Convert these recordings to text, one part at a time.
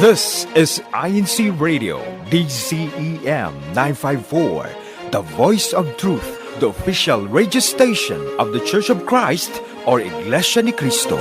This is INCRadio, DCEM 954, the voice of truth, the official radio station of the Church of Christ or Iglesia ni Cristo.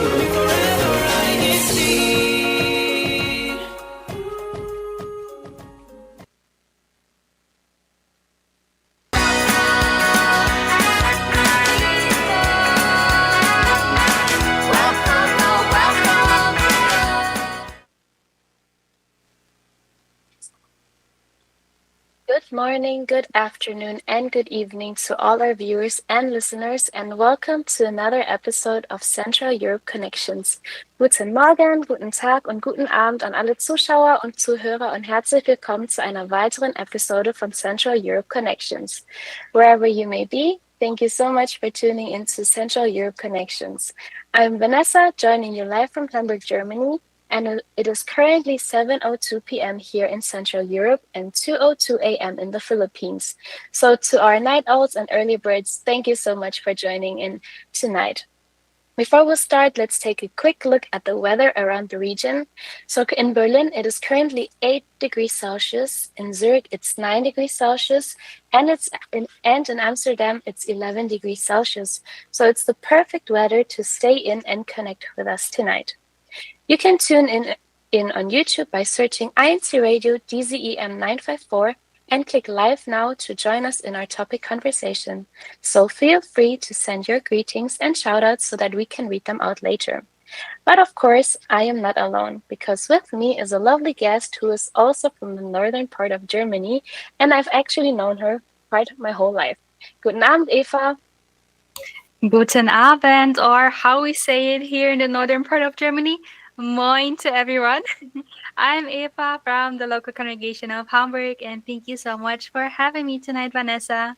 Good morning, good afternoon, and good evening to all our viewers and listeners, and welcome to another episode of Central Europe Connections. Guten Morgen, guten Tag und guten Abend an alle Zuschauer und Zuhörer und herzlich willkommen zu einer weiteren Episode von Central Europe Connections. Wherever you may be, thank you so much for tuning into Central Europe Connections. I'm Vanessa, joining you live from Hamburg, Germany. And it is currently 7:02 p.m. here in Central Europe and 2:02 a.m. in the Philippines. So to our night owls and early birds, thank you so much for joining in tonight. Before we start, let's take a quick look at the weather around the region. So in Berlin, it is currently 8 degrees Celsius. In Zurich, it's 9 degrees Celsius. And in Amsterdam, it's 11 degrees Celsius. So it's the perfect weather to stay in and connect with us tonight. You can tune in on YouTube by searching INCRadio DZEM 954 and click live now to join us in our topic conversation. So feel free to send your greetings and shoutouts so that we can read them out later. But of course, I am not alone because with me is a lovely guest who is also from the northern part of Germany, and I've actually known her quite my whole life. Guten Abend, Eva. Guten Abend, or how we say it here in the northern part of Germany, Moin to everyone. I'm Eva from the local congregation of Hamburg, and thank you so much for having me tonight, Vanessa.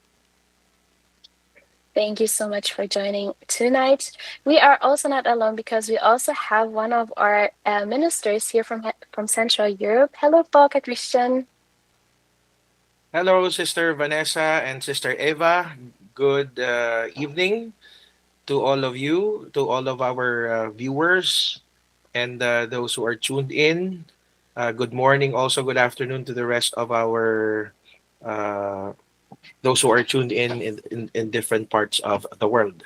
Thank you so much for joining tonight. We are also not alone because we also have one of our ministers here from Central Europe. Hello, Volker Christian. Hello, Sister Vanessa and Sister Eva. Good evening to all of you, to all of our viewers, and those who are tuned in. Good morning, also good afternoon to the rest of our those who are tuned in different parts of the world.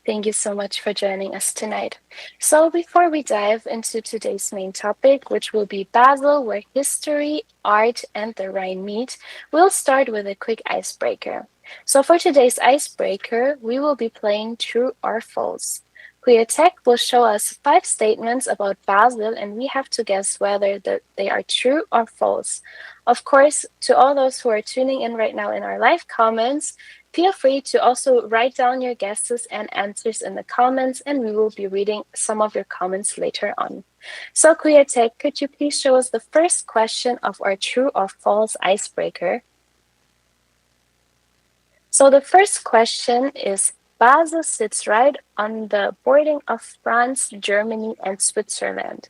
Thank you so much for joining us tonight. So before we dive into today's main topic, which will be Basel, where history, art, and the Rhine meet, we'll start with a quick icebreaker. So for today's icebreaker, we will be playing True or False. Tech will show us 5 statements about Basel, and we have to guess whether they are true or false. Of course, to all those who are tuning in right now in our live comments, feel free to also write down your guesses and answers in the comments, and we will be reading some of your comments later on. So, Tech, could you please show us the first question of our true or false icebreaker? So the first question is, Basel sits right on the bordering of France, Germany, and Switzerland.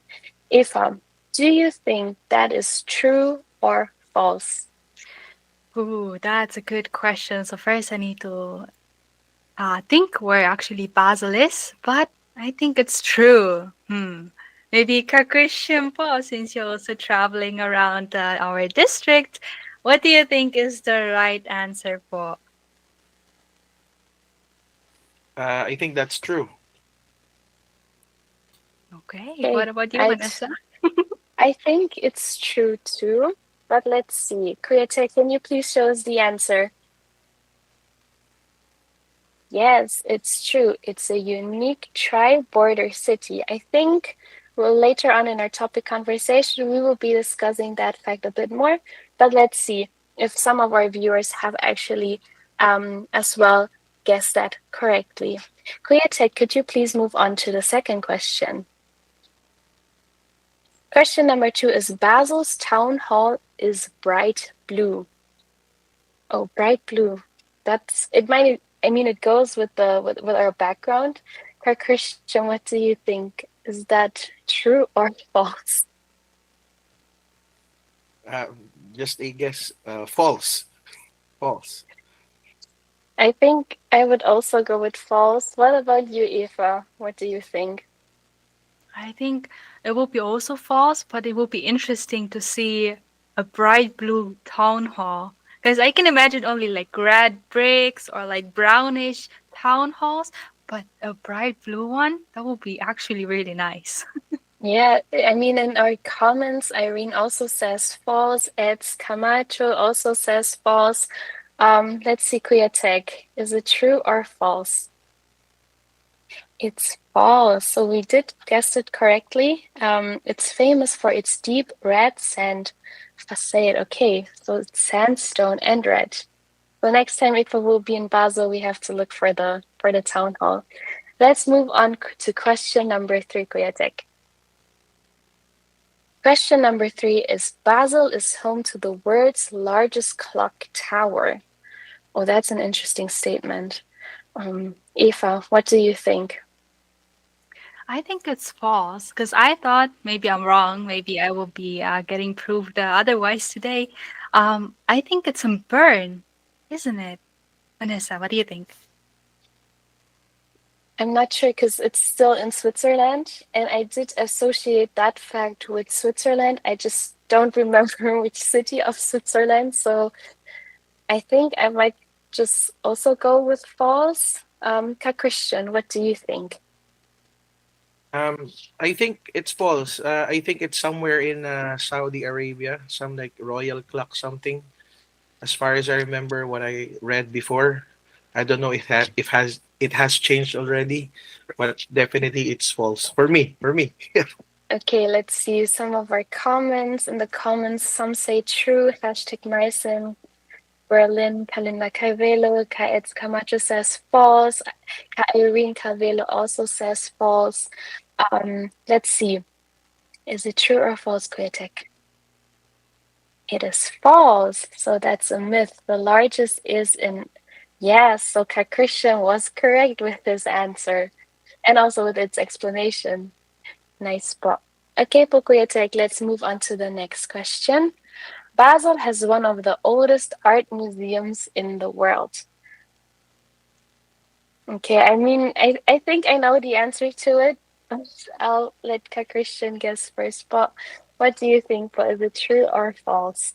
Eva, do you think that is true or false? Ooh, that's a good question. So first I need to think where actually Basel is, but I think it's true. Maybe Christian po, since you're also traveling around our district, what do you think is the right answer po? I think that's true. Okay. What about you, Vanessa? I think it's true too, but let's see. Tech, can you please show us the answer? Yes, it's true. It's a unique tri-border city. I think later on in our topic conversation, we will be discussing that fact a bit more, but let's see if some of our viewers have actually as well guessed that correctly. Tech, could you please move on to the second question? Question number 2 is, Basel's town hall is bright blue. Oh, bright blue. It goes with our background. Christian, what do you think? Is that true or false? Just a guess. False. False. I think I would also go with false. What about you, Eva? What do you think? I think it will be also false, but it will be interesting to see a bright blue town hall. Because I can imagine only like red bricks or like brownish town halls, but a bright blue one, that would be actually really nice. Yeah, I mean, in our comments, Irene also says false. Eds Camacho also says false. Let's see, Kuya Tech. Is it true or false? It's false. So we did guess it correctly. It's famous for its deep red sand facade. Okay, so it's sandstone and red. So next time if we will be in Basel, we have to look for the town hall. Let's move on to question number 3, Kuya Tech. Question number 3 is Basel is home to the world's largest clock tower. Oh, that's an interesting statement. Eva, what do you think? I think it's false because I thought maybe I'm wrong. Maybe I will be getting proved otherwise today. I think it's in Bern, isn't it? Vanessa, what do you think? I'm not sure because it's still in Switzerland, and I did associate that fact with Switzerland. I just don't remember which city of Switzerland, so I think I might just also go with false. Christian, what do you think? I think it's false. I think it's somewhere in Saudi Arabia, some like royal clock something. As far as I remember, what I read before. I don't know if it has changed already, but definitely it's false for me. For me. Okay, let's see some of our comments. In the comments, some say true, hashtag Marcin, Berlin, Kalina Carvelo, Kaetz Camacho says false, Irene Carvelo also says false. Let's see. Is it true or false, Kwiatek? It is false. So that's a myth. The largest is in. Yes, so Christian was correct with his answer and also with its explanation. Nice spot. Okay, Pokuyatek, let's move on to the next question. Basel has one of the oldest art museums in the world. Okay, I mean, I think I know the answer to it. I'll let Christian guess first, but what do you think? But is it true or false?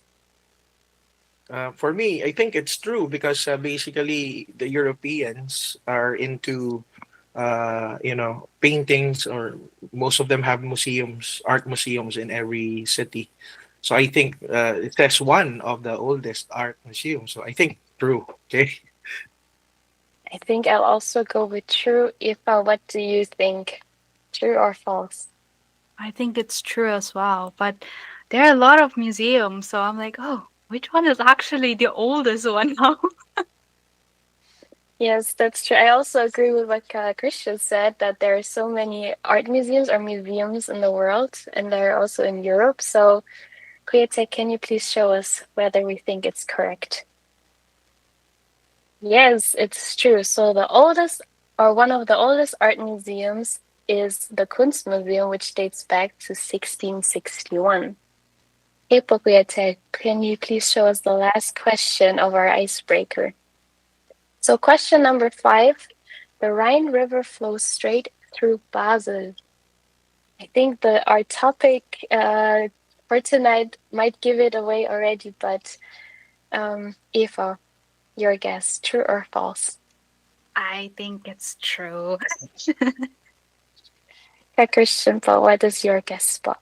For me, I think it's true because basically the Europeans are into, paintings, or most of them have museums, art museums in every city. So I think it says one of the oldest art museums. So I think true. Okay. I think I'll also go with true. Ifa, what do you think? True or false? I think it's true as well, but there are a lot of museums, so I'm like, oh, which one is actually the oldest one now? Yes, that's true. I also agree with what Christian said that there are so many art museums or museums in the world, and they're also in Europe. So, Kwiatek, can you please show us whether we think it's correct? Yes, it's true. So the oldest or one of the oldest art museums is the Kunstmuseum, which dates back to 1661. Hey, Pokuyate, can you please show us the last question of our icebreaker? So question number 5, the Rhine River flows straight through Basel. I think our topic for tonight might give it away already, but Eva, your guess, true or false? I think it's true. Christian, but what is your guess spot?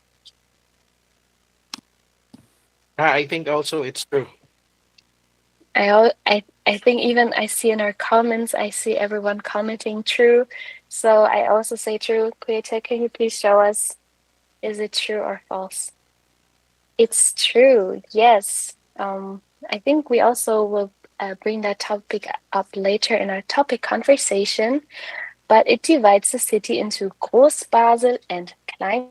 I think also it's true. I think even I see in our comments, I see everyone commenting true. So I also say true. Kuyete, can you please show us? Is it true or false? It's true, yes. I think we also will bring that topic up later in our topic conversation, but it divides the city into Groß Basel and Klein.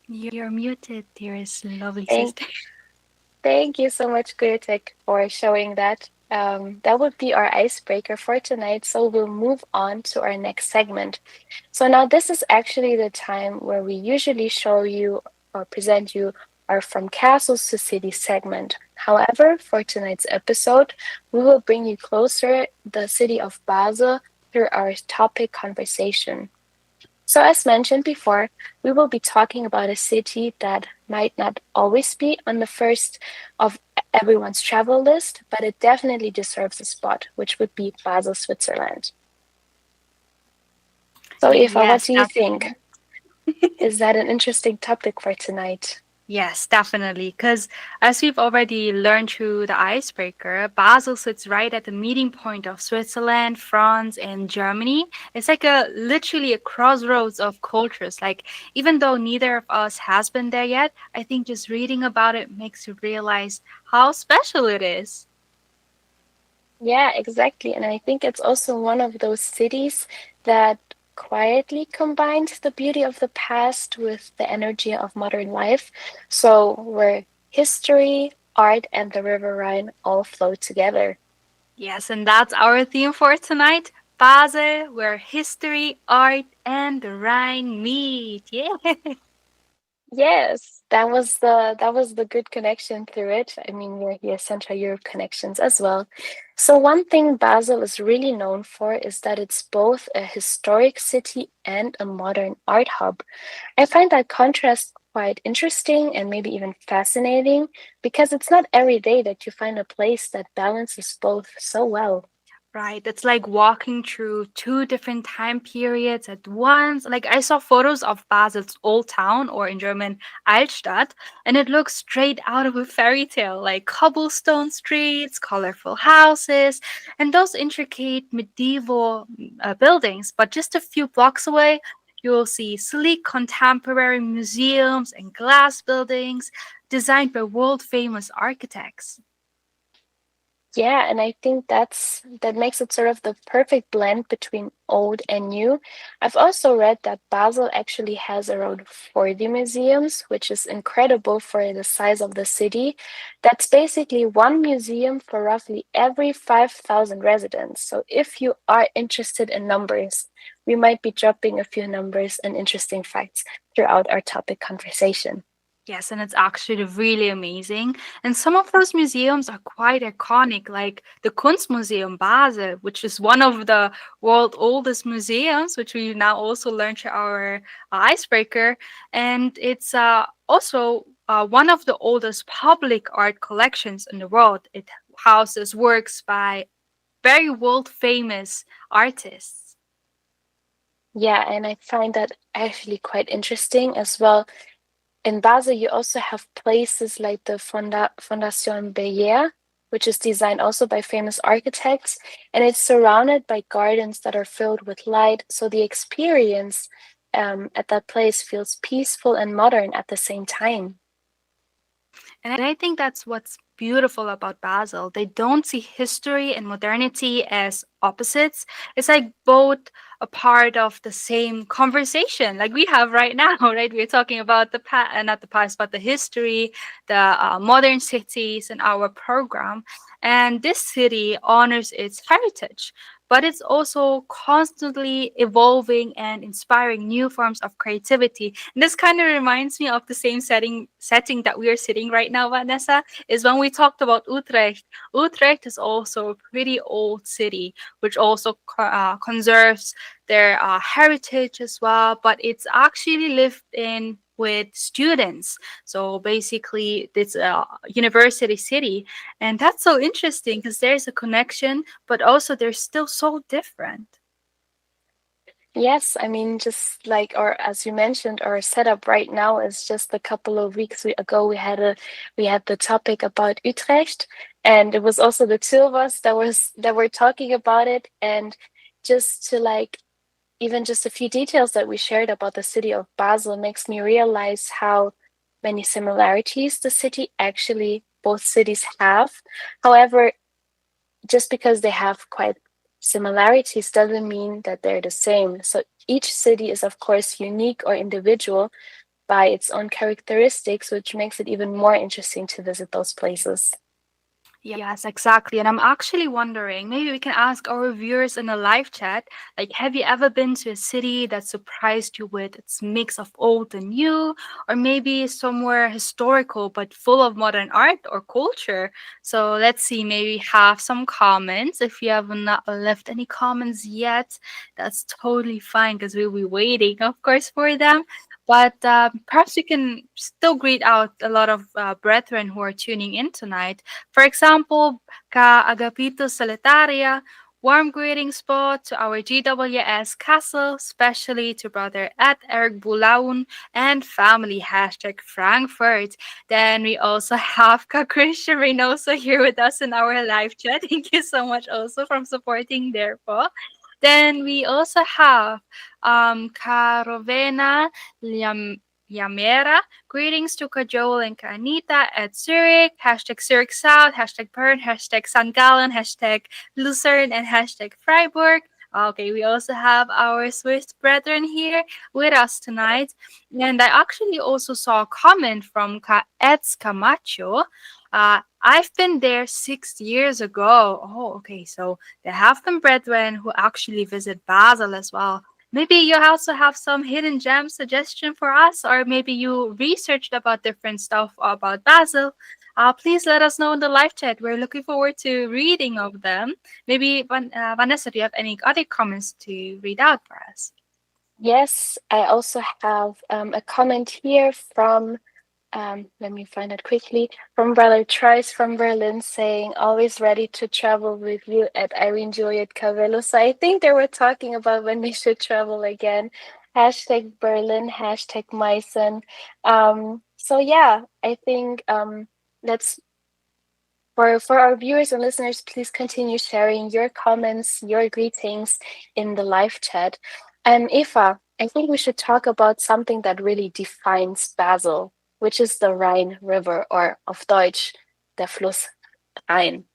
You're muted, dearest lovely Thank, sister. thank you so much, Gutek, for showing that. That would be our icebreaker for tonight. So we'll move on to our next segment. So now this is actually the time where we usually show you or present you our From Castles to Cities segment. However, for tonight's episode, we will bring you closer the city of Basel through our topic conversation. So, as mentioned before, we will be talking about a city that might not always be on the first of everyone's travel list, but it definitely deserves a spot, which would be Basel, Switzerland. So, Eva, what Yes, do you think? definitely. Is that an interesting topic for tonight? Yes, definitely. Because as we've already learned through the icebreaker, Basel sits right at the meeting point of Switzerland, France, and Germany. It's like a literally a crossroads of cultures. Like, even though neither of us has been there yet, I think just reading about it makes you realize how special it is. Yeah, exactly. And I think it's also one of those cities that quietly combines the beauty of the past with the energy of modern life. So, where history, art, and the River Rhine all flow together. Yes, and that's our theme for tonight. Basel, where history, art, and the Rhine meet. Yeah. Yes, that was the good connection through it. I mean, we're here Central Europe connections as well. So one thing Basel is really known for is that it's both a historic city and a modern art hub. I find that contrast quite interesting and maybe even fascinating because it's not every day that you find a place that balances both so well. Right. It's like walking through two different time periods at once. Like I saw photos of Basel's old town, or in German Altstadt, and it looks straight out of a fairy tale, like cobblestone streets, colorful houses, and those intricate medieval buildings. But just a few blocks away, you will see sleek contemporary museums and glass buildings designed by world famous architects. Yeah, and I think that makes it sort of the perfect blend between old and new. I've also read that Basel actually has around 40 museums, which is incredible for the size of the city. That's basically one museum for roughly every 5,000 residents. So if you are interested in numbers, we might be dropping a few numbers and interesting facts throughout our topic conversation. Yes, and it's actually really amazing. And some of those museums are quite iconic, like the Kunstmuseum Basel, which is one of the world oldest museums, which we now also learned through our icebreaker. And it's also one of the oldest public art collections in the world. It houses works by very world famous artists. Yeah, and I find that actually quite interesting as well. In Basel, you also have places like the Fondation Beyer, which is designed also by famous architects, and it's surrounded by gardens that are filled with light. So the experience at that place feels peaceful and modern at the same time. And I think that's what's beautiful about Basel. They don't see history and modernity as opposites. It's like both a part of the same conversation, like we have right now, right? We're talking about the past, not the past, but the history, the modern cities in our program. And this city honors its heritage, but it's also constantly evolving and inspiring new forms of creativity. And this kind of reminds me of the same setting that we are sitting right now, Vanessa, is when we talked about Utrecht. Utrecht is also a pretty old city, which also conserves their heritage as well, but it's actually lived in with students. So basically, it's a university city. And that's so interesting because there's a connection, but also they're still so different. Yes, I mean, just like, or as you mentioned, our setup right now is just a couple of weeks ago. We had the topic about Utrecht, and it was also the two of us that were talking about it. And just to like even just a few details that we shared about the city of Basel makes me realize how many similarities the city actually both cities have. However, just because they have quite similarities doesn't mean that they're the same. So each city is, of course, unique or individual by its own characteristics, which makes it even more interesting to visit those places. Yes, exactly. And I'm actually wondering, maybe we can ask our viewers in a live chat, like, have you ever been to a city that surprised you with its mix of old and new, or maybe somewhere historical but full of modern art or culture? So let's see, maybe have some comments. If you have not left any comments yet, that's totally fine because we'll be waiting, of course, for them. But perhaps we can still greet out a lot of brethren who are tuning in tonight. For example, Ka Agapito Solitaria, warm greetings po to our GWS Castle, especially to brother at Eric Bulaun and family hashtag Frankfurt. Then we also have Ka Christian Reynoso here with us in our live chat. Thank you so much also from supporting there po. Then we also have Ka Rovena Yamera. Greetings to Kajol and Kanita at Zurich. Hashtag Zurich South. Hashtag Bern. Hashtag St. Gallen. Hashtag Lucerne. And hashtag Freiburg. Okay, we also have our Swiss brethren here with us tonight. And I actually also saw a comment from Eds Camacho. I've been there 6 years ago. Oh, okay. So they have some brethren who actually visit Basel as well. Maybe you also have some hidden gem suggestion for us, or maybe you researched about different stuff about Basel. Please let us know in the live chat. We're looking forward to reading of them. Maybe Vanessa, do you have any other comments to read out for us? Yes, I also have a comment here from, let me find it quickly, from Brother Trice from Berlin saying, always ready to travel with you at Irene Juliet Cavello. So I think they were talking about when they should travel again. Hashtag Berlin, hashtag Meissen. So yeah, I think let's for our viewers and listeners, please continue sharing your comments, your greetings in the live chat. And Eva, I think we should talk about something that really defines Basel, which is the Rhine River, or auf Deutsch, der Fluss Rhein.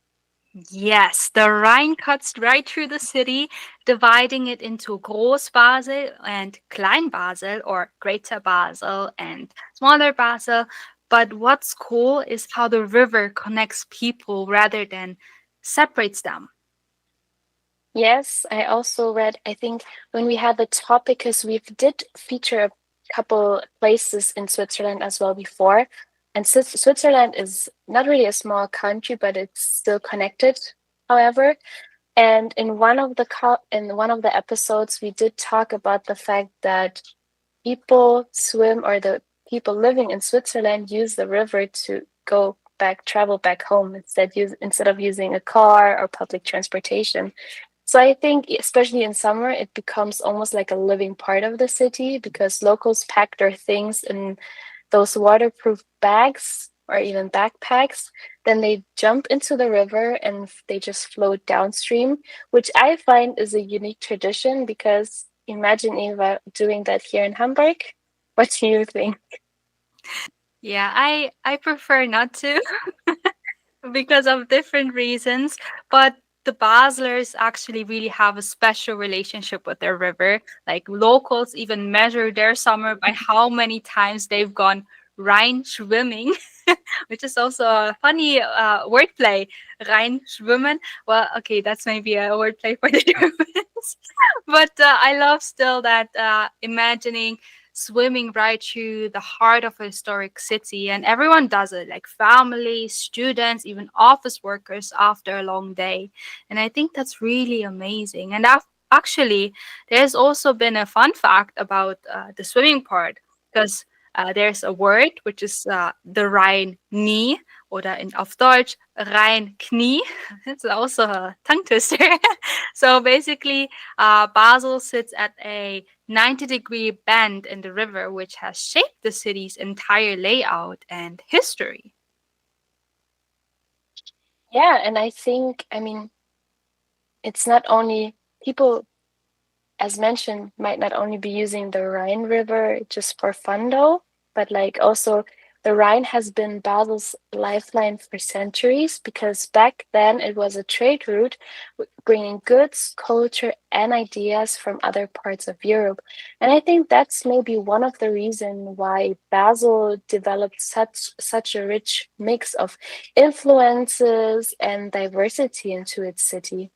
Yes, the Rhine cuts right through the city, dividing it into Groß Basel and Klein Basel, or Greater Basel and Smaller Basel. But what's cool is how the river connects people rather than separates them. Yes, I also read, I think when we had the topic, because we did feature a couple places in Switzerland as well before. And Switzerland is not really a small country, but it's still connected, however. And in one of the episodes, we did talk about the fact that people swim, or the people living in Switzerland use the river to travel back home instead of using a car or public transportation. So I think, especially in summer, it becomes almost like a living part of the city because locals pack their things in those waterproof bags or even backpacks. Then they jump into the river and they just float downstream, which I find is a unique tradition because imagine Eva doing that here in Hamburg. What do you think? Yeah, I prefer not to because of different reasons, but the Baslers actually really have a special relationship with their river. Like locals even measure their summer by how many times they've gone Rhine swimming, which is also a funny wordplay. Rhine schwimmen. Well, okay, that's maybe a wordplay for the Germans. But I love still that imagining swimming right through the heart of a historic city, and everyone does it, like families, students, even office workers after a long day. And I think that's really amazing. And actually, there's also been a fun fact about the swimming part, because there's a word which is the Rhein knee, oder in auf Deutsch Rhein Knie. It's also a tongue twister. So basically, Basel sits at a 90-degree bend in the river, which has shaped the city's entire layout and history. Yeah, and I think, I mean, it's not only people, as mentioned, might not only be using the Rhine River just for fun though, but like also The Rhine has been Basel's lifeline for centuries because back then it was a trade route bringing goods, culture, and ideas from other parts of Europe. And I think that's maybe one of the reasons why Basel developed such a rich mix of influences and diversity into its city.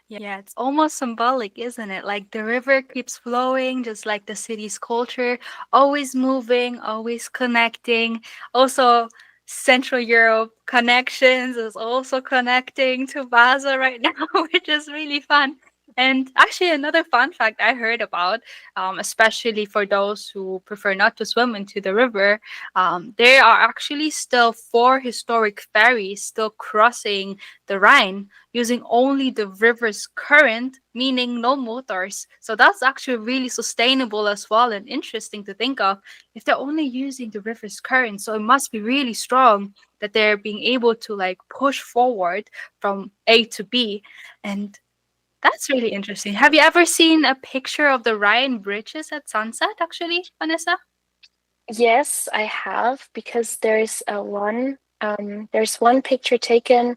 Yeah, it's almost symbolic, isn't it? Like the river keeps flowing, just like the city's culture, always moving, always connecting. Also, Central Europe connections is also connecting to Basel right now, which is really fun. And actually, another fun fact I heard about, especially for those who prefer not to swim into the river, there are actually still four historic ferries still crossing the Rhine using only the river's current, meaning no motors. So that's actually really sustainable as well and interesting to think of. If they're only using the river's current, so it must be really strong that they're being able to like push forward from A to B. And that's really interesting. Have you ever seen a picture of the Rhine bridges at sunset, actually, Vanessa? Yes, I have because there's one picture taken,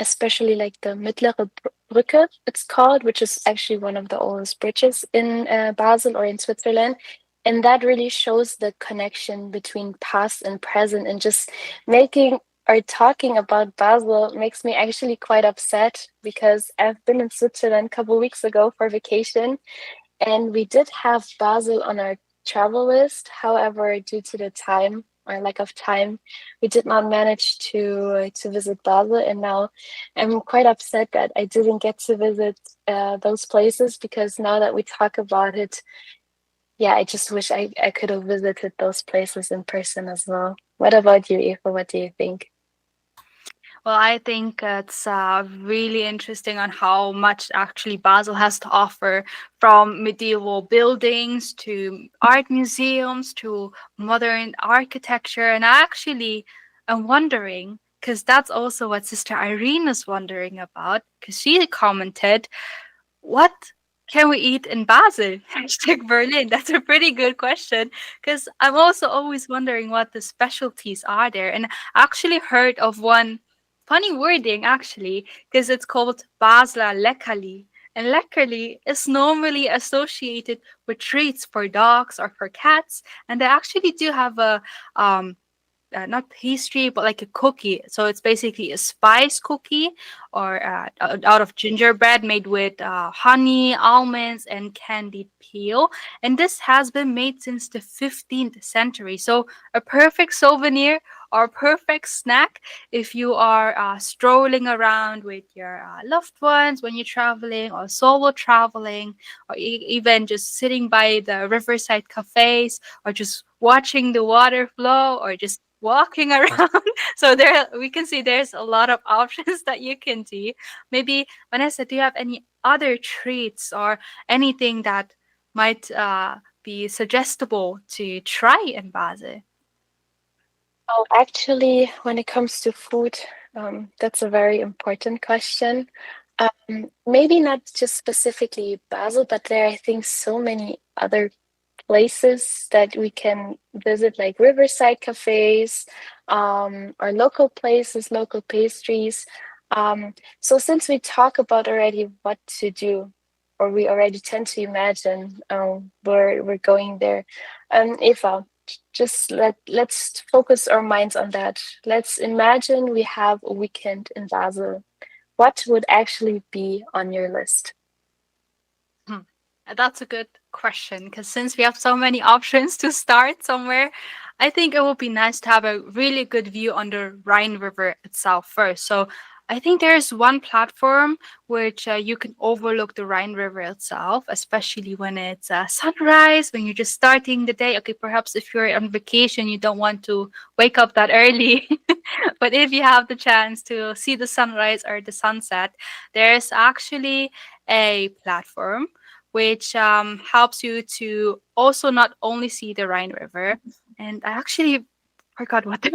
especially like the Mittlere Brücke, it's called, which is actually one of the oldest bridges in Basel or in Switzerland. And that really shows the connection between past and present, and just making or talking about Basel makes me actually quite upset because I've been in Switzerland a couple weeks ago for vacation, and we did have Basel on our travel list. However, due to the time or lack of time, we did not manage to visit Basel. And now I'm quite upset that I didn't get to visit those places, because now that we talk about it, yeah, I just wish I could have visited those places in person as well. What about you, Eva? What do you think? Well, I think it's really interesting on how much actually Basel has to offer, from medieval buildings to art museums to modern architecture. And I actually am wondering, because that's also what Sister Irene is wondering about, because she commented, what can we eat in Basel? Hashtag Berlin. That's a pretty good question, because I'm also always wondering what the specialties are there. And I actually heard of one funny wording, actually, because it's called Basler Leckerli. And Leckerli is normally associated with treats for dogs or for cats. And they actually do have a not pastry, but like a cookie. So it's basically a spice cookie, or out of gingerbread made with honey, almonds, and candied peel. And this has been made since the 15th century. So a perfect souvenir or perfect snack if you are strolling around with your loved ones when you're traveling or solo traveling, or even just sitting by the riverside cafes, or just watching the water flow, or just walking around. So there we can see there's a lot of options that you can do. Maybe Vanessa, do you have any other treats or anything that might be suggestible to try in Basel? Oh, actually, when it comes to food, that's a very important question. Maybe not just specifically Basel, but there are, I think, so many other places that we can visit, like riverside cafes, or local places, local pastries. So since we talk about already what to do, or we already tend to imagine we're going there, Eva, just let's focus our minds on that. Let's imagine we have a weekend in Basel. What would actually be on your list? Hmm. That's a good question, because since we have so many options to start somewhere, I think it would be nice to have a really good view on the Rhine River itself first. So I think there's one platform which you can overlook the Rhine River itself, especially when it's sunrise, when you're just starting the day. Okay, perhaps if you're on vacation, you don't want to wake up that early. But if you have the chance to see the sunrise or the sunset, there's actually a platform which helps you to also not only see the Rhine River. And I actually forgot what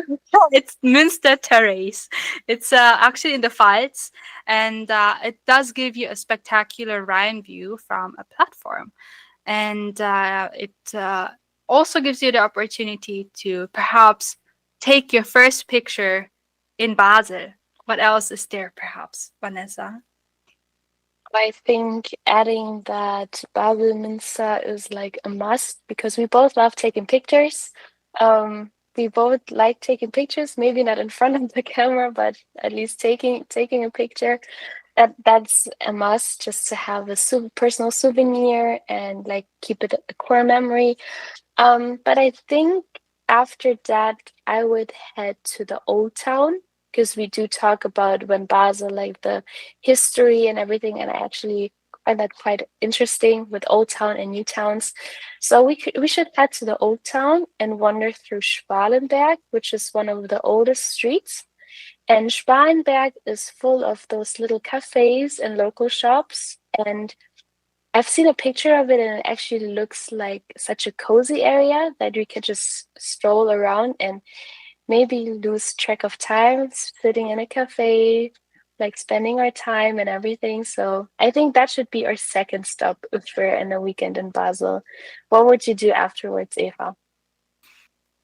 it's Münster Terrace. It's actually in the Pfalz, and it does give you a spectacular Rhine view from a platform. And it also gives you the opportunity to perhaps take your first picture in Basel. What else is there, perhaps, Vanessa? I think adding that Basel Minster is like a must because we both love taking pictures. We both like taking pictures, maybe not in front of the camera, but at least taking a picture. That's a must just to have a personal souvenir and like keep it a core memory. But I think after that, I would head to the old town because we do talk about when Basel, like the history and everything, and I actually find that quite interesting with old town and new towns. So we should head to the old town and wander through Schwalenberg, which is one of the oldest streets. And Schwalenberg is full of those little cafes and local shops. And I've seen a picture of it, and it actually looks like such a cozy area that we could just stroll around and maybe lose track of time sitting in a cafe, like spending our time and everything. So I think that should be our second stop if we're in a weekend in Basel. What would you do afterwards, Eva?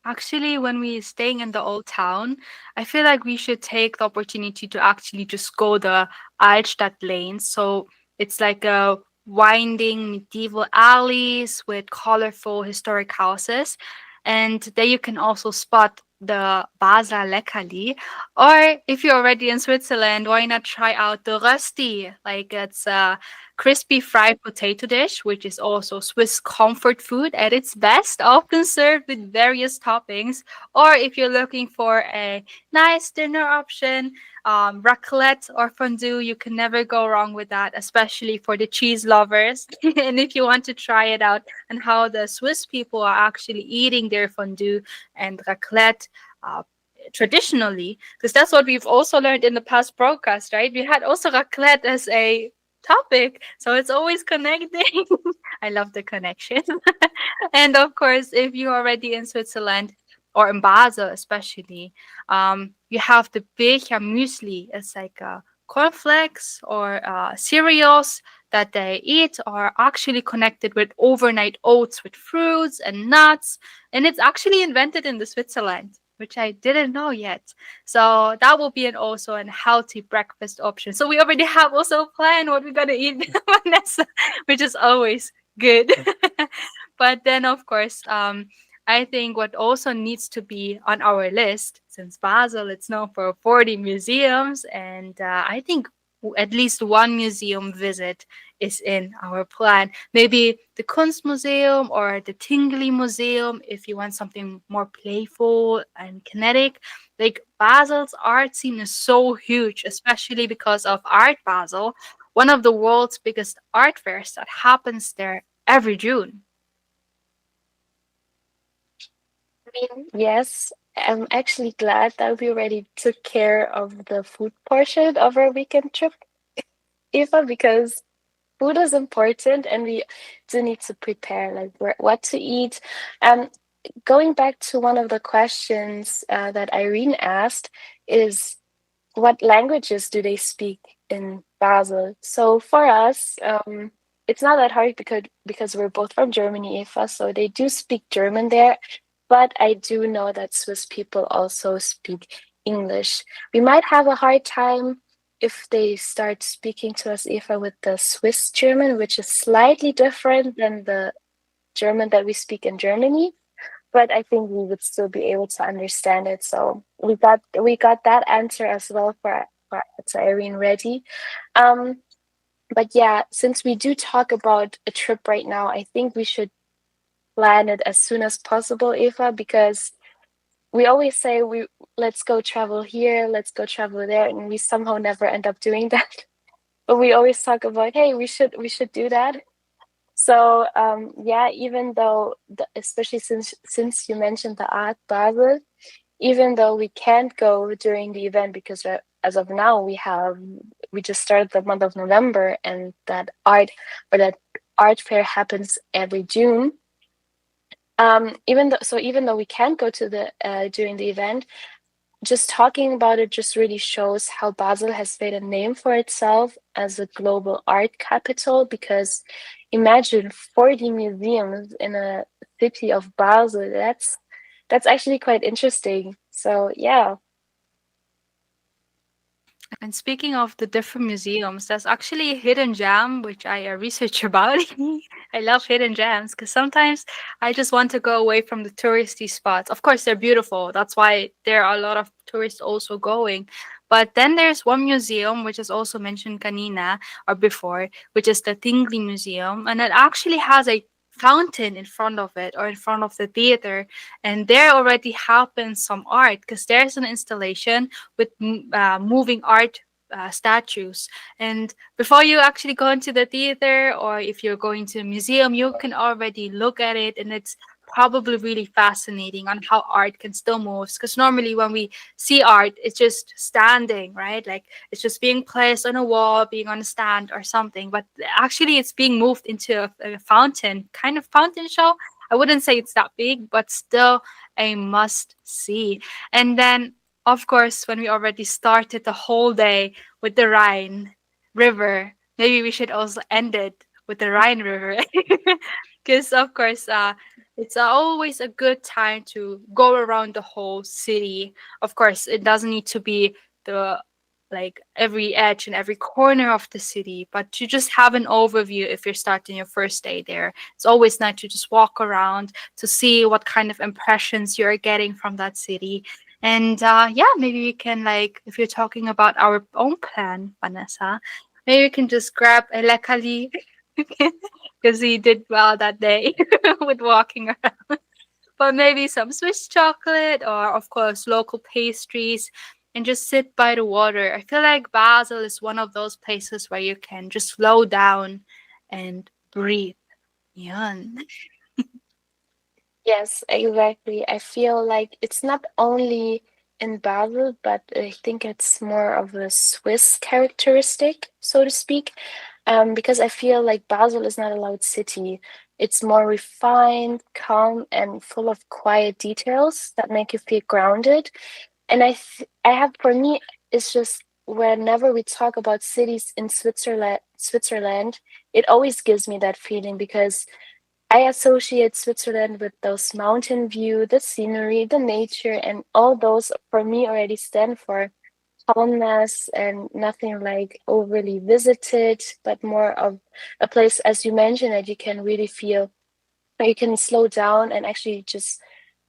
Actually, when we're staying in the old town, I feel like we should take the opportunity to actually just go the Altstadt lane. So it's like a winding medieval alleys with colorful historic houses. And there you can also spot the Basler Leckerli. Or if you're already in Switzerland, why not try out the Rösti? Like it's a crispy fried potato dish, which is also Swiss comfort food at its best, often served with various toppings. Or if you're looking for a nice dinner option, raclette or fondue, you can never go wrong with that, especially for the cheese lovers. And if you want to try it out and how the Swiss people are actually eating their fondue and raclette. Traditionally, because that's what we've also learned in the past broadcast, right? We had also raclette as a topic. So it's always connecting. I love the connection. And of course, if you're already in Switzerland or in Basel, especially, you have the Becher muesli. It's like cornflakes or cereals that they eat are actually connected with overnight oats with fruits and nuts. And it's actually invented in the Switzerland, which I didn't know yet. So that will be an also an healthy breakfast option. So we already have also a plan what we're gonna eat, Vanessa, which is always good. But then of course, I think what also needs to be on our list, since Basel it's known for 40 museums, and I think at least one museum visit is in our plan. Maybe the Kunstmuseum or the Tingli Museum if you want something more playful and kinetic. Like Basel's art scene is so huge, especially because of Art Basel, one of the world's biggest art fairs that happens there every June. I mean, yes, I'm actually glad that we already took care of the food portion of our weekend trip, Eva, because food is important and we do need to prepare like what to eat. Um, Going back to one of the questions that Irene asked is what languages do they speak in Basel? So for us, it's not that hard because we're both from Germany, Eva, so they do speak German there. But I do know that Swiss people also speak English. We might have a hard time if they start speaking to us, Eva, with the Swiss German, which is slightly different than the German that we speak in Germany. But I think we would still be able to understand it. So we got that answer as well for Irene ready. Um, but yeah, since we do talk about a trip right now, I think we should plan it as soon as possible, Eva, because we always say we let's go travel here, let's go travel there, and we somehow never end up doing that. But we always talk about, hey, we should do that. So yeah, even though especially since you mentioned the Art Basel, even though we can't go during the event because as of now we just started the month of November and that art fair happens every June. Even though we can't go to the during the event, just talking about it just really shows how Basel has made a name for itself as a global art capital. Because imagine 40 museums in a city of Basel. That's actually quite interesting. So yeah. And speaking of the different museums, there's actually a hidden gem which I research about. I love hidden gems because sometimes I just want to go away from the touristy spots. Of course, they're beautiful. That's why there are a lot of tourists also going. But then there's one museum which is also mentioned kanina or before, which is the Tingli Museum, and it actually has a fountain in front of it or in front of the theater, and there already happens some art because there's an installation with moving art statues. And before you actually go into the theater or if you're going to a museum, you can already look at it, and it's probably really fascinating on how art can still move. Because normally when we see art, it's just standing, right? Like it's just being placed on a wall, being on a stand or something. But actually, it's being moved into a fountain, kind of fountain show. I wouldn't say it's that big, but still a must see. And then, of course, when we already started the whole day with the Rhine River, maybe we should also end it with the Rhine River. Because, of course, it's always a good time to go around the whole city. Of course, it doesn't need to be the like every edge and every corner of the city, but to just have an overview if you're starting your first day there. It's always nice to just walk around to see what kind of impressions you're getting from that city. And yeah, maybe we can, like, if you're talking about our own plan, Vanessa, maybe we can just grab a lekali because we did well that day with walking around. But maybe some Swiss chocolate or, of course, local pastries and just sit by the water. I feel like Basel is one of those places where you can just slow down and breathe. Yun. Yes, exactly. I feel like it's not only in Basel, but I think it's more of a Swiss characteristic, so to speak. Because I feel like Basel is not a loud city. It's more refined, calm, and full of quiet details that make you feel grounded. And I have, for me, it's just whenever we talk about cities in Switzerland, it always gives me that feeling because I associate Switzerland with those mountain view, the scenery, the nature, and all those for me already stand for calmness and nothing like overly visited, but more of a place, as you mentioned, that you can really feel, or you can slow down and actually just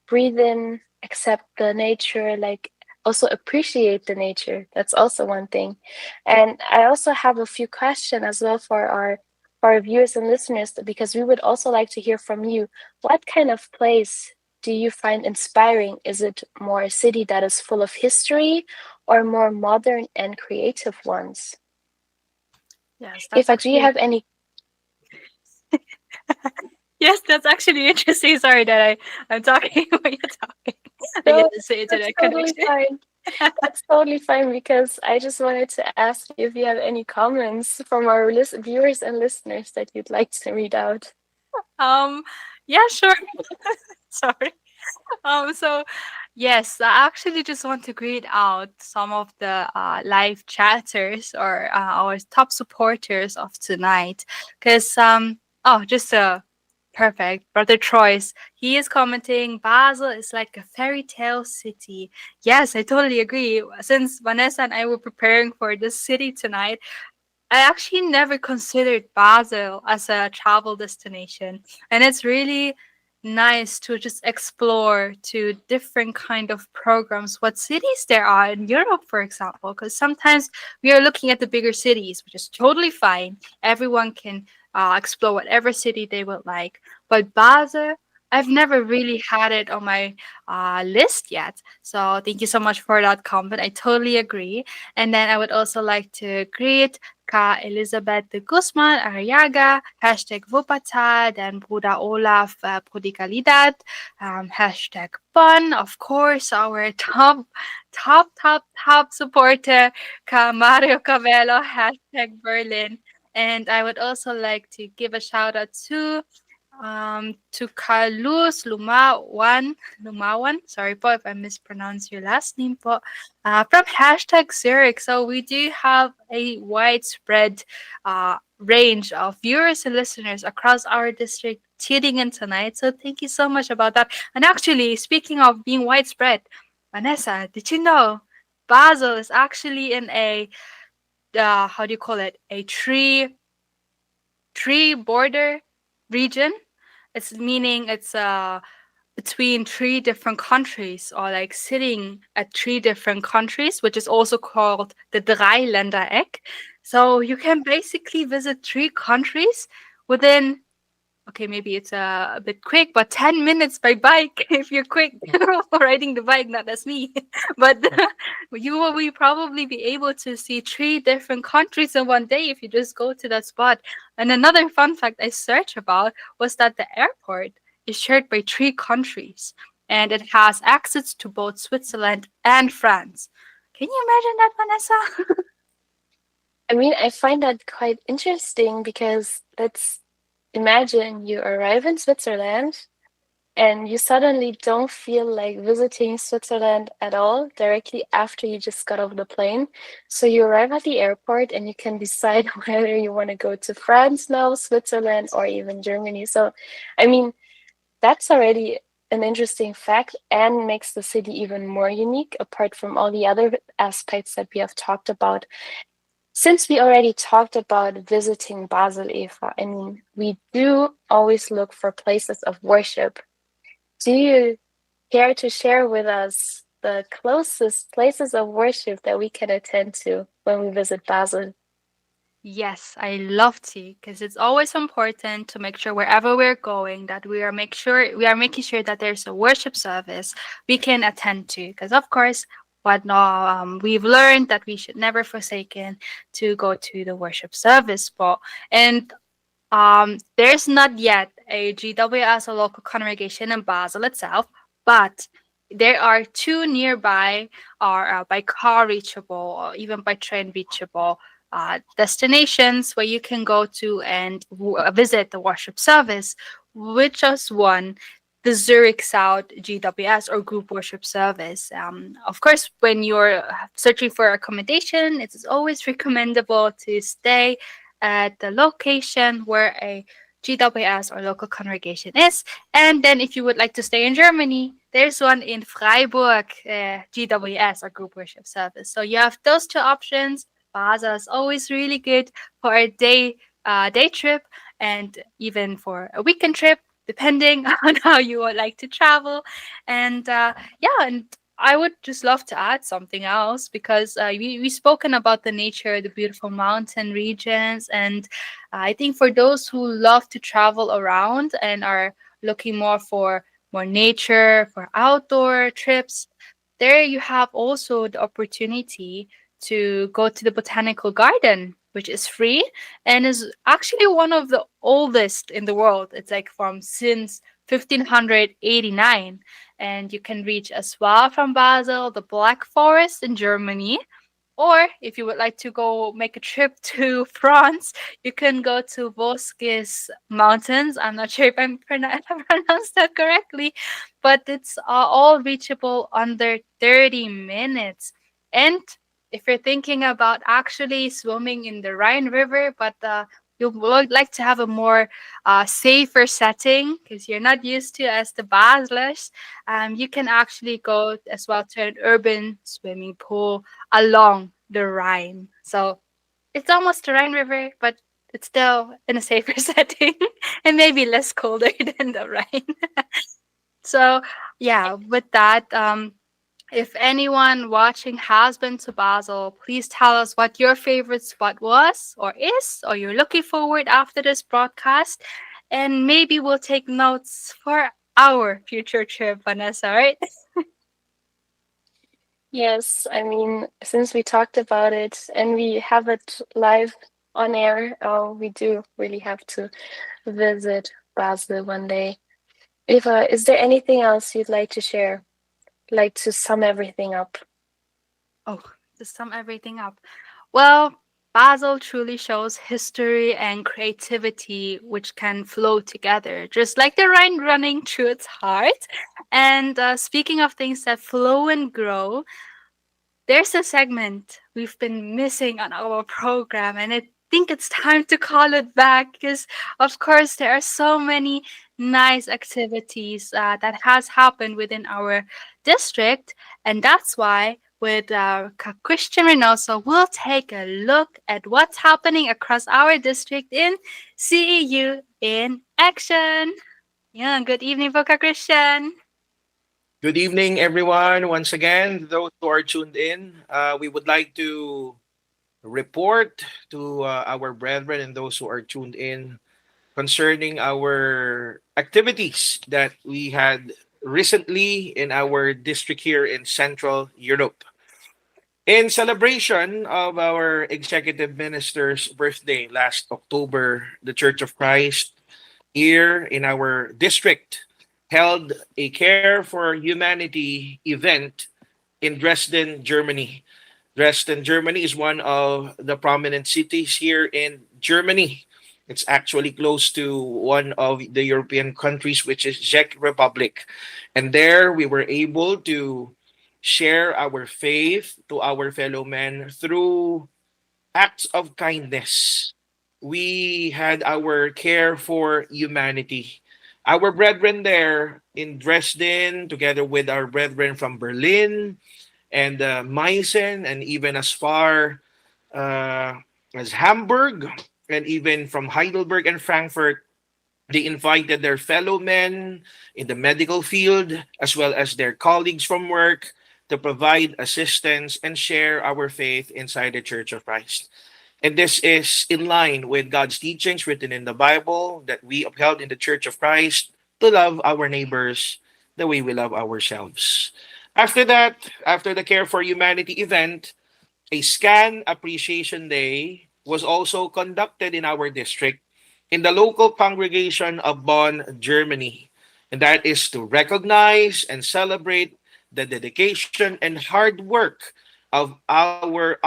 breathe in, accept the nature, like also appreciate the nature. That's also one thing. And I also have a few questions as well for our viewers and listeners because we would also like to hear from you. What kind of place do you find inspiring? Is it more a city that is full of history or more modern and creative ones? Yes, that's Eva, do you actually have any? yes, that's actually interesting. Sorry that I'm talking when you're talking. I guess No, it's the that's internet totally connection. fine. That's totally fine because I just wanted to ask you if you have any comments from our viewers and listeners that you'd like to read out. um, yeah, sure. Sorry. So yes, I actually just want to greet out some of the live chatters or our top supporters of tonight, because oh, just a perfect brother Troy's. He is commenting Basel is like a fairy tale city. Yes, I totally agree. Since Vanessa and I were preparing for this city tonight, I actually never considered Basel as a travel destination, and it's really nice to just explore to different kind of programs, what cities there are in Europe, for example, because sometimes we are looking at the bigger cities, which is totally fine. Everyone can explore whatever city they would like, but Basel, I've never really had it on my list yet. So thank you so much for that comment. I totally agree. And then I would also like to greet Ka Elizabeth de Guzman Arriaga, hashtag Wuppertal, then Bruder Olaf Prodigalidad, hashtag Fun, of course, our top supporter, Ka Mario Cavello, hashtag Berlin. And I would also like to give a shout out to to Carlos Lumawan. Sorry po if I mispronounce your last name po. From hashtag Zurich. So we do have a widespread range of viewers and listeners across our district tuning in tonight. So thank you so much about that. And actually, speaking of being widespread, Vanessa, did you know Basel is actually in a how do you call it? A tree border region. It's meaning it's between three different countries or like sitting at three different countries, which is also called the Dreiländereck. So you can basically visit three countries within, okay, maybe it's a bit quick, but 10 minutes by bike if you're quick riding the bike, not as me. But you will be probably be able to see three different countries in one day if you just go to that spot. And another fun fact I searched about was that the airport is shared by three countries and it has access to both Switzerland and France. Can you imagine that, Vanessa? I mean, I find that quite interesting because let's imagine you arrive in Switzerland and you suddenly don't feel like visiting Switzerland at all directly after you just got off the plane. So you arrive at the airport and you can decide whether you want to go to France now, Switzerland, or even Germany. So, I mean, that's already an interesting fact and makes the city even more unique apart from all the other aspects that we have talked about. Since we already talked about visiting Basel, Eva, I mean, we do always look for places of worship. Do you care to share with us the closest places of worship that we can attend to when we visit Basel? Yes, I love tea because it's always important to make sure wherever we're going that we are making sure that there's a worship service we can attend to. Because of course, what no, we've learned that we should never forsaken to go to the worship service. But and there's not yet a GWS or local congregation in Basel itself, but there are two nearby or by car reachable or even by train reachable destinations where you can go to and visit the worship service, which is one, the Zurich South GWS or group worship service. Of course, when you're searching for accommodation, it is always recommendable to stay at the location where a GWS or local congregation is. And then if you would like to stay in Germany, there's one in Freiburg, GWS or group worship service. So you have those two options. Basel is always really good for a day trip and even for a weekend trip, depending on how you would like to travel. And yeah, and I would just love to add something else because we spoken about the nature, the beautiful mountain regions, and I think for those who love to travel around and are looking more for more nature, for outdoor trips, there you have also the opportunity to go to the botanical garden, which is free and is actually one of the oldest in the world. It's like from since 1589, and you can reach as well from Basel the Black Forest in Germany. Or if you would like to go make a trip to France, you can go to Vosges Mountains. I'm not sure if I pronounced that correctly, but it's all reachable under 30 minutes. And if you're thinking about actually swimming in the Rhine River, but you would like to have a more safer setting because you're not used to as the Baslers, you can actually go as well to an urban swimming pool along the Rhine. So it's almost the Rhine River, but it's still in a safer setting and maybe less colder than the Rhine. So yeah, with that, if anyone watching has been to Basel, please tell us what your favorite spot was or is, or you're looking forward after this broadcast. And maybe we'll take notes for our future trip, Vanessa, right? Yes, I mean, since we talked about it and we have it live on air, we do really have to visit Basel one day. Eva, is there anything else you'd like to share? Like to sum everything up? Oh, to sum everything up. Well, Basel truly shows history and creativity which can flow together, just like the Rhine running through its heart. And speaking of things that flow and grow, there's a segment we've been missing on our program, and I think it's time to call it back because, of course, there are so many nice activities that has happened within our district, and that's why with Christian Reynoso, we'll take a look at what's happening across our district in CEU in action. Yeah, good evening, Boca Christian. Good evening, everyone. Once again, those who are tuned in, we would like to report to our brethren and those who are tuned in concerning our activities that we had recently in our district here in Central Europe. In celebration of our executive minister's birthday last October, the Church of Christ here in our district held a Care for Humanity event in Dresden, Germany. Dresden, Germany is one of the prominent cities here in Germany. It's actually close to one of the European countries, which is Czech Republic. And there we were able to share our faith to our fellow men through acts of kindness. We had our care for humanity. Our brethren there in Dresden, together with our brethren from Berlin and Meissen, and even as far uh, as Hamburg, and even from Heidelberg and Frankfurt, they invited their fellow men in the medical field, as well as their colleagues from work, to provide assistance and share our faith inside the Church of Christ. And this is in line with God's teachings written in the Bible that we upheld in the Church of Christ to love our neighbors the way we love ourselves. After that, after the Care for Humanity event, a Scan Appreciation Day was also conducted in our district in the local congregation of Bonn, Germany. And that is to recognize and celebrate the dedication and hard work of our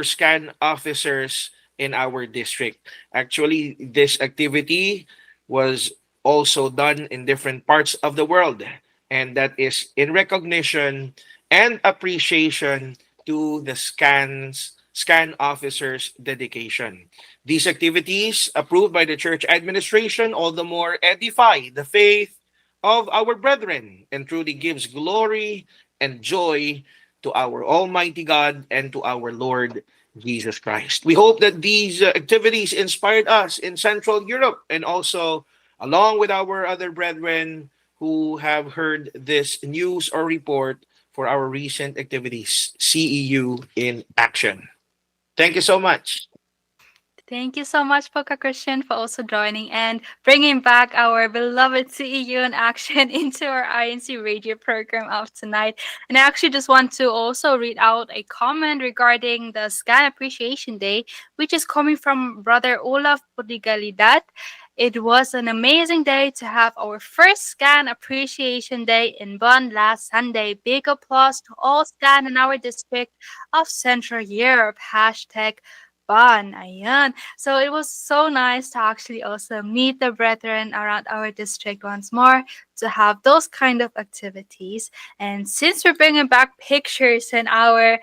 scan officers in our district. Actually, this activity was also done in different parts of the world, and that is in recognition and appreciation to the scan officers' dedication. These activities, approved by the church administration, all the more edify the faith of our brethren and truly gives glory and joy to our Almighty God and to our Lord Jesus Christ. We hope that these activities inspired us in Central Europe and also along with our other brethren who have heard this news or report for our recent activities, CEU in action. Thank you so much. Thank you so much, Poca Christian, for also joining and bringing back our beloved CEU in action into our INC radio program of tonight. And I actually just want to also read out a comment regarding the Scan Appreciation Day, which is coming from Brother Olaf Podigalidad. It was an amazing day to have our first Scan Appreciation Day in Bonn last Sunday. Big applause to all Scan in our district of Central Europe. Hashtag Bonn. Ayan. So it was so nice to actually also meet the brethren around our district once more to have those kind of activities. And since we're bringing back pictures in our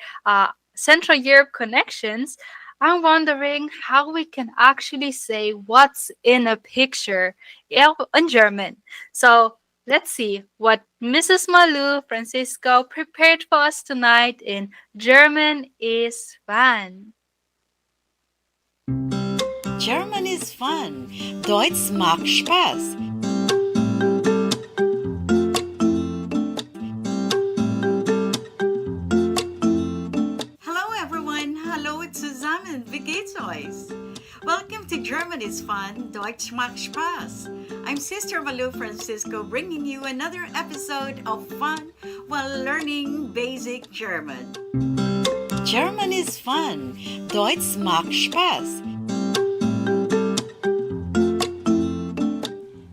Central Europe connections, I'm wondering how we can actually say what's in a picture in German. So let's see what Mrs. Malou Francisco prepared for us tonight in German is Fun. German is fun. Deutsch macht Spaß. Hello everyone. Hallo zusammen. Wie geht's euch? Welcome to German is Fun. Deutsch macht Spaß. I'm Sister Malou Francisco bringing you another episode of fun while learning basic German. German is fun. Deutsch macht Spaß.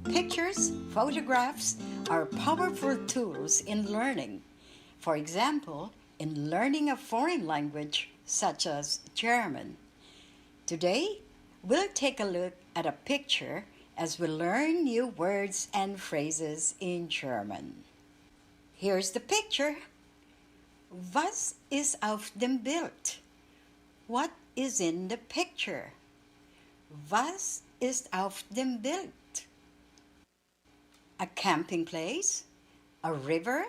Pictures, photographs are powerful tools in learning. For example, in learning a foreign language such as German. Today, we'll take a look at a picture as we learn new words and phrases in German. Here's the picture. Was ist auf dem Bild? What is in the picture? Was ist auf dem Bild? A camping place, a river,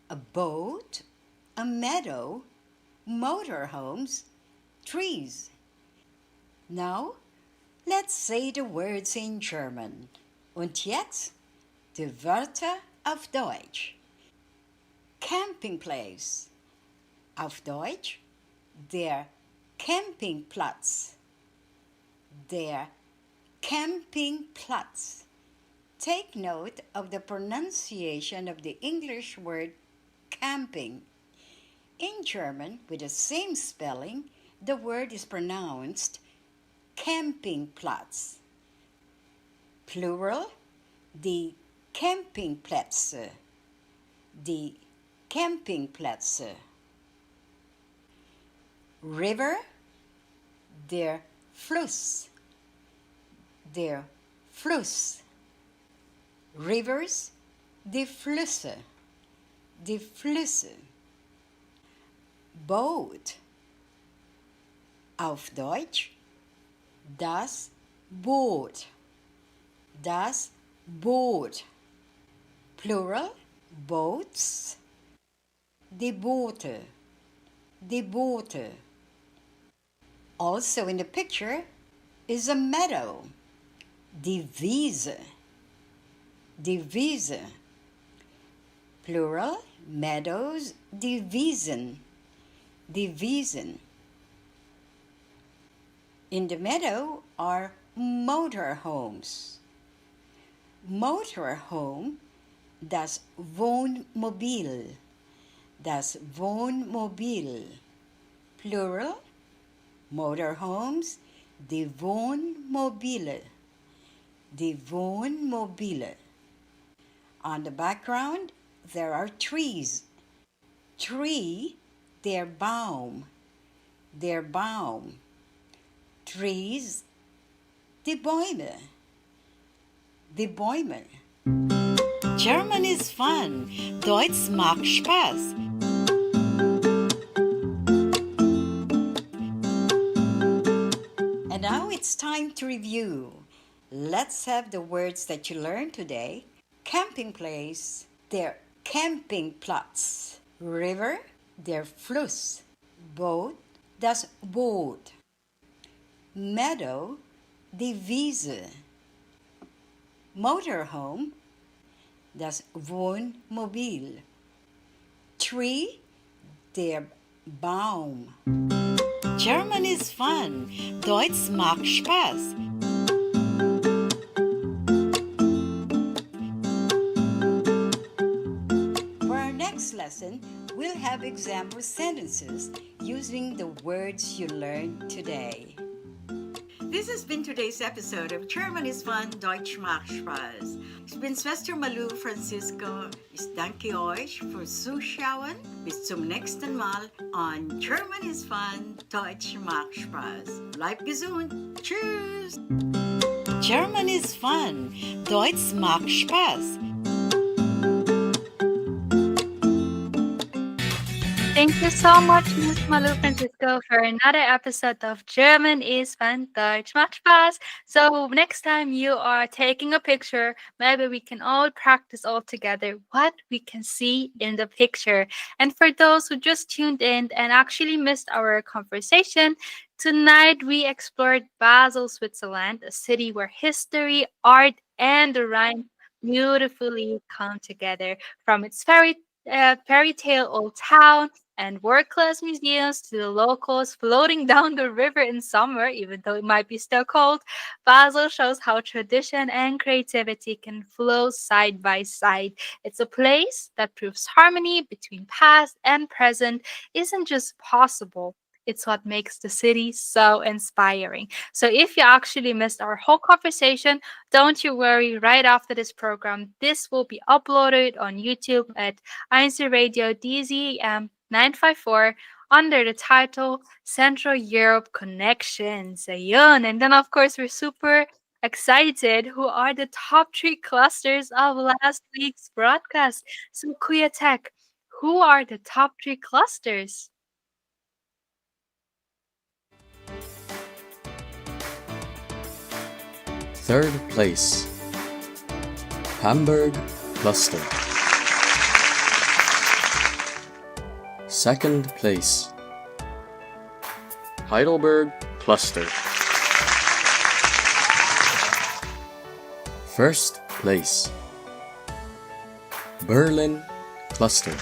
a boat, a meadow, motorhomes, trees. Now, let's say the words in German. Und jetzt die Wörter auf Deutsch. Campingplatz. Auf Deutsch der Campingplatz. Der Campingplatz. Take note of the pronunciation of the English word camping. In German, with the same spelling, the word is pronounced Campingplatz. Plural, die Campingplätze. Die Campingplätze. River, der Fluss. Der Fluss. Rivers, die Flüsse. Die Flüsse. Boot. Auf Deutsch das Boot. Das Boot. Plural, boats. Die Boote. Die Boote. Also in the picture is a meadow. Die Wiese. Die Wiese. Plural, meadows, die Wiesen. Die Wiesen. In the meadow are motorhomes. Motorhome, das Wohnmobil. Das Wohnmobil. Plural, motorhomes, die Wohnmobile. Die Wohnmobile. On the background, there are trees. Tree, der Baum. Der Baum. Trees, die Bäume. Die Bäume. German is fun. Deutsch macht Spaß. And now it's time to review. Let's have the words that you learned today. Camping place, der Campingplatz. River, der Fluss. Boot, das Boot. Meadow, die Wiese. Motorhome, das Wohnmobil. Tree, der Baum. German is fun. Deutsch macht Spaß. For our next lesson, we'll have example sentences using the words you learned today. This has been today's episode of German is Fun, Deutsch macht Spaß. Ich bin Schwester Malou Francisco. Ich danke euch fürs Zuschauen. Bis zum nächsten Mal on German is Fun, Deutsch macht Spaß. Bleibt gesund. Tschüss. German is Fun, Deutsch macht Spaß. Thank you so much, Ms. Malou Francisco, for another episode of German is Fun, Deutsch macht Spaß. So next time you are taking a picture, maybe we can all practice all together what we can see in the picture. And for those who just tuned in and actually missed our conversation, tonight we explored Basel, Switzerland, a city where history, art, and the Rhine beautifully come together. From its fairy tale old town and world-class museums to the locals floating down the river in summer, even though it might be still cold, Basel shows how tradition and creativity can flow side by side. It's a place that proves harmony between past and present isn't just possible. It's what makes the city so inspiring. So if you actually missed our whole conversation, don't you worry. Right after this program, this will be uploaded on YouTube at INCRadio DZM 954 under the title Central Europe Connections. Ayun. And then, of course, we're super excited who are the top three clusters of last week's broadcast. So, Kuya Tech, who are the top three clusters? Third place, Hamburg Cluster. Second place, Heidelberg Cluster. First place, Berlin Cluster.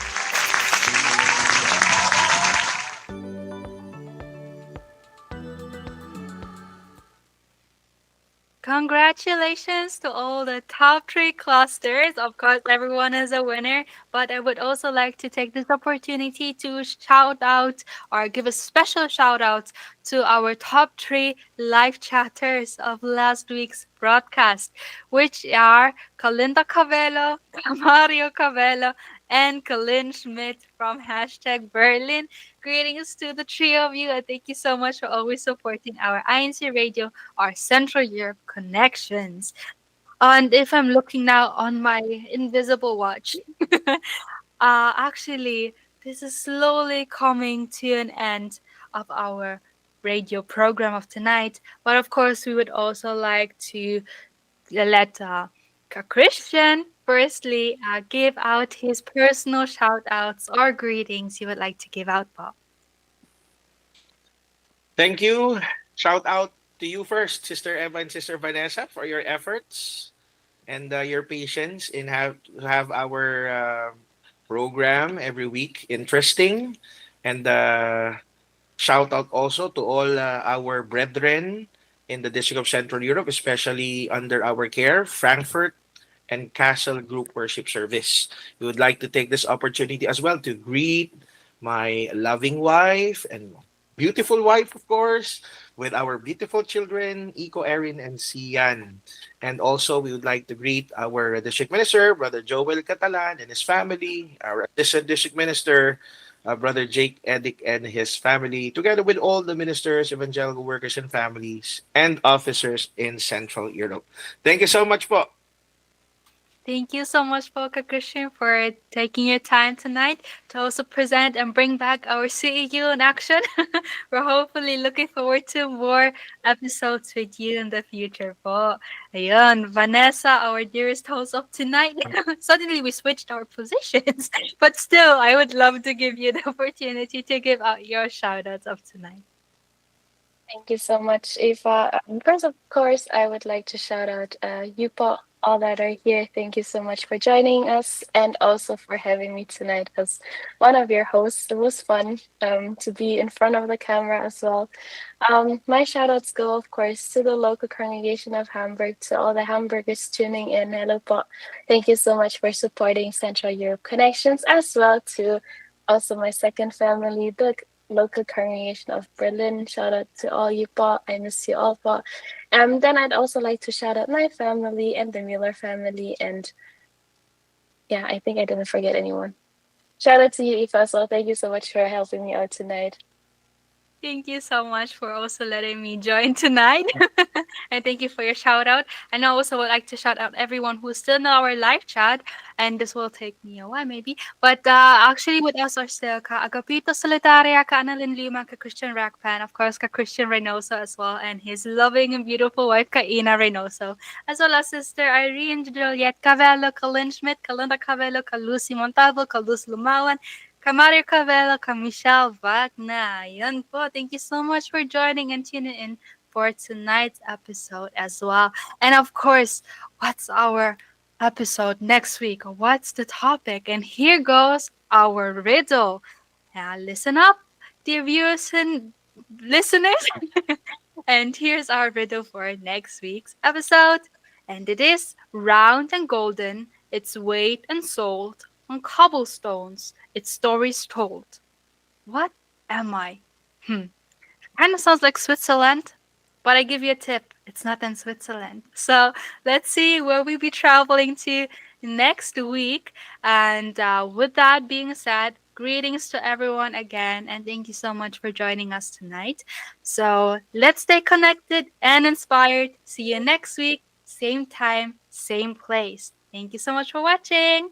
Congratulations to all the top three clusters. Of course, everyone is a winner, but I would also like to take this opportunity to shout out or give a special shout out to our top three live chatters of last week's broadcast, which are Kalinda Cabello, Mario Cabello, and Kalin Schmidt from hashtag Berlin. Greetings to the three of you, and thank you so much for always supporting our INC Radio, our Central Europe connections. And if I'm looking now on my invisible watch, actually, this is slowly coming to an end of our radio program of tonight. But of course, we would also like to let Christian firstly give out his personal shout outs or greetings he would like to give out, Bob. Thank you. Shout out to you first, Sister Eva and Sister Vanessa, for your efforts and your patience in have our program every week interesting. And shout out also to all our brethren in the District of Central Europe, especially under our care, Frankfurt and Castle Group Worship Service. We would like to take this opportunity as well to greet my loving wife and beautiful wife, of course, with our beautiful children, Iko, Erin, and Sian. And also, we would like to greet our district minister, Brother Joel Catalan and his family, our assistant district minister, Brother Jake Edick and his family, together with all the ministers, evangelical workers, and families, and officers in Central Europe. Thank you so much po. Thank you so much, Polka Christian, for taking your time tonight to also present and bring back our CEU in action. We're hopefully looking forward to more episodes with you in the future po. Ayun, Vanessa, our dearest host of tonight. Suddenly we switched our positions. But still, I would love to give you the opportunity to give out your shout-outs of tonight. Thank you so much, Eva. First, of course, I would like to shout out you po, all that are here. Thank you so much for joining us and also for having me tonight as one of your hosts. It was fun to be in front of the camera as well. My shout outs go, of course, to the local congregation of Hamburg, to all the Hamburgers tuning in. Hello po. Thank you so much for supporting Central Europe Connections, as well to also my second family, the local congregation of Berlin. Shout out to all you po. I miss you all po. Then I'd also like to shout out my family and the Mueller family. And yeah, I think I didn't forget anyone. Shout out to you, Eva. So thank you so much for helping me out tonight. Thank you so much for also letting me join tonight. And thank you for your shout out. And I also would like to shout out everyone who's still in our live chat. And this will take me a while maybe. But actually with us are still Ka Agapito Solitaria, Ka Annalyn Lima, Ka Christian Rackpan, of course Ka Christian Reynoso as well, and his loving and beautiful wife Ka Ina Reynoso, as well as Sister Irene Juliet Cavello, Ka Lynn Schmidt, Ka Linda Cavello, Ka Lucy Montalvo, Ka Luz Lumawan, Kamario Cabello, Michelle Wagner. Yan po. Thank you so much for joining and tuning in for tonight's episode as well. And of course, what's our episode next week? What's the topic? And here goes our riddle. Now listen up, dear viewers and listeners. And here's our riddle for next week's episode. And it is round and golden, its weight and sold on cobblestones, its stories told. What am I? Kind of sounds like Switzerland, but I give you a tip. It's not in Switzerland. So let's see where we'll be traveling to next week. And with that being said, Greetings to everyone again, and thank you so much for joining us tonight. So let's stay connected and inspired. See you next week, same time, same place. Thank you so much for watching.